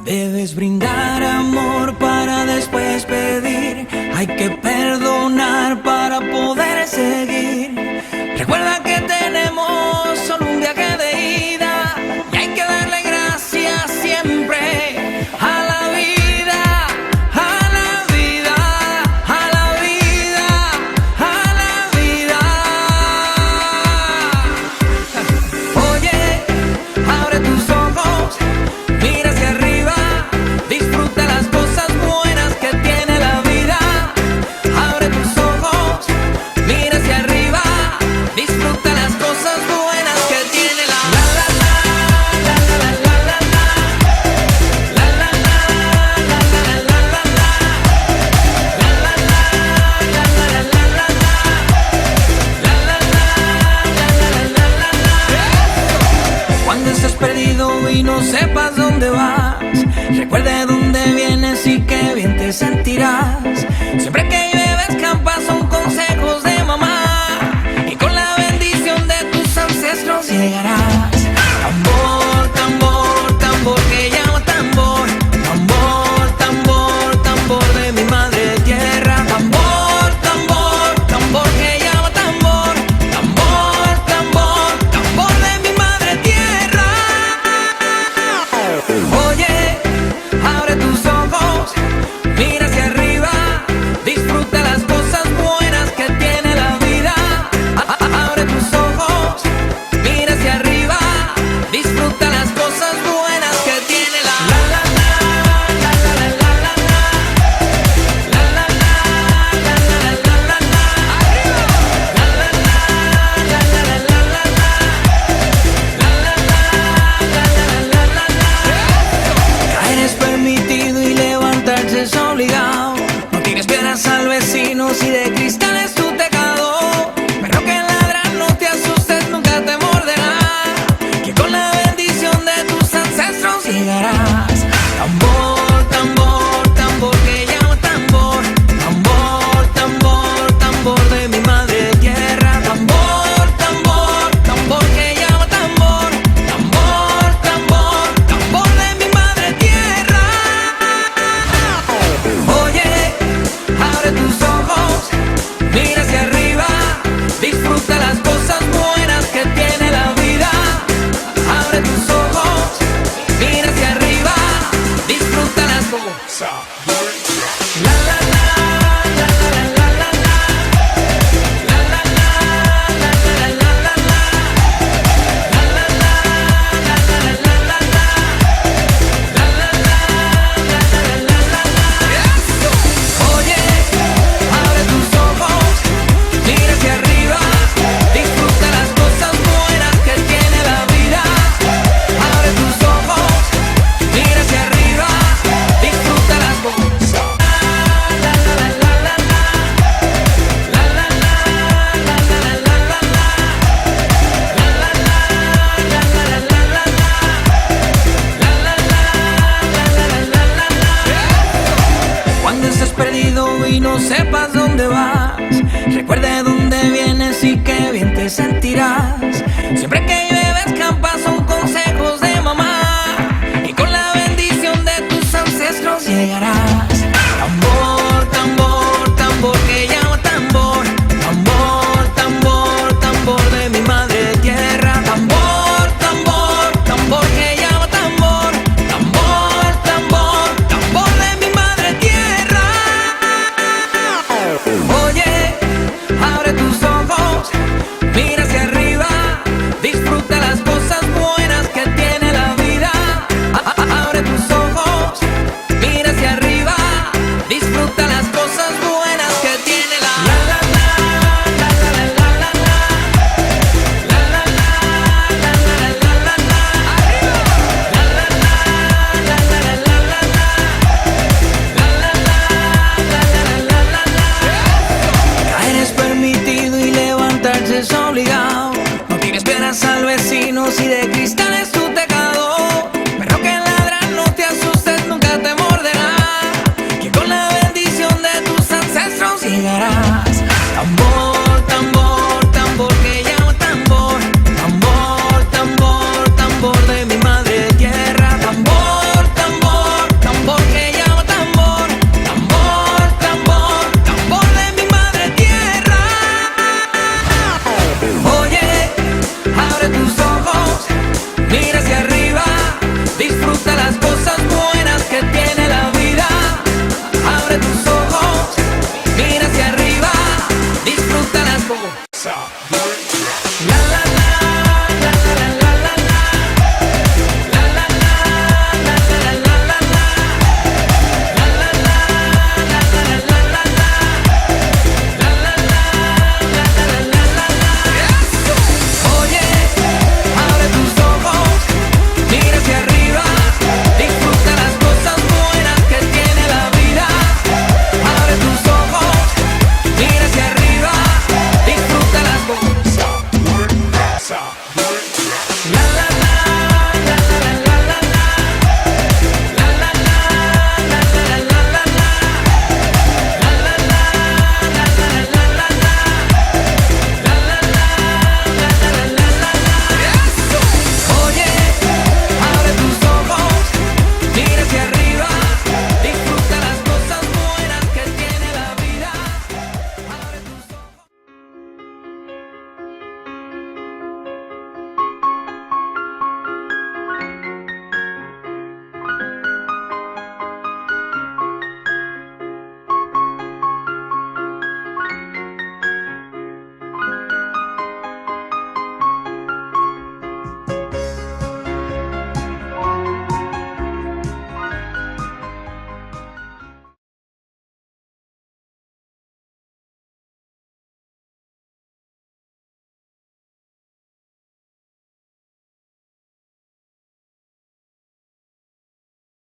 Debes brindar amor para después pedir. Hay que perdonar para poder seguir. Recuerda que tenemos solo un viaje de ida y hay que darle gracias siempre a la vida, a la vida, a la vida, a la vida. Oye, abre tus ojos, mira hacia arriba, disfruta las cosas buenas que tiene la vida. Abre tus ojos, mira hacia arriba, disfruta las cosas buenas que tiene la vida. La la la la la la la la la la la la la la. Cuando estés perdido y no sepas dónde vas, recuerda de dónde vienes y qué bien te sentirás. Siempre que llueve escampa son consejos de mamá y con la bendición de tus ancestros llegarás.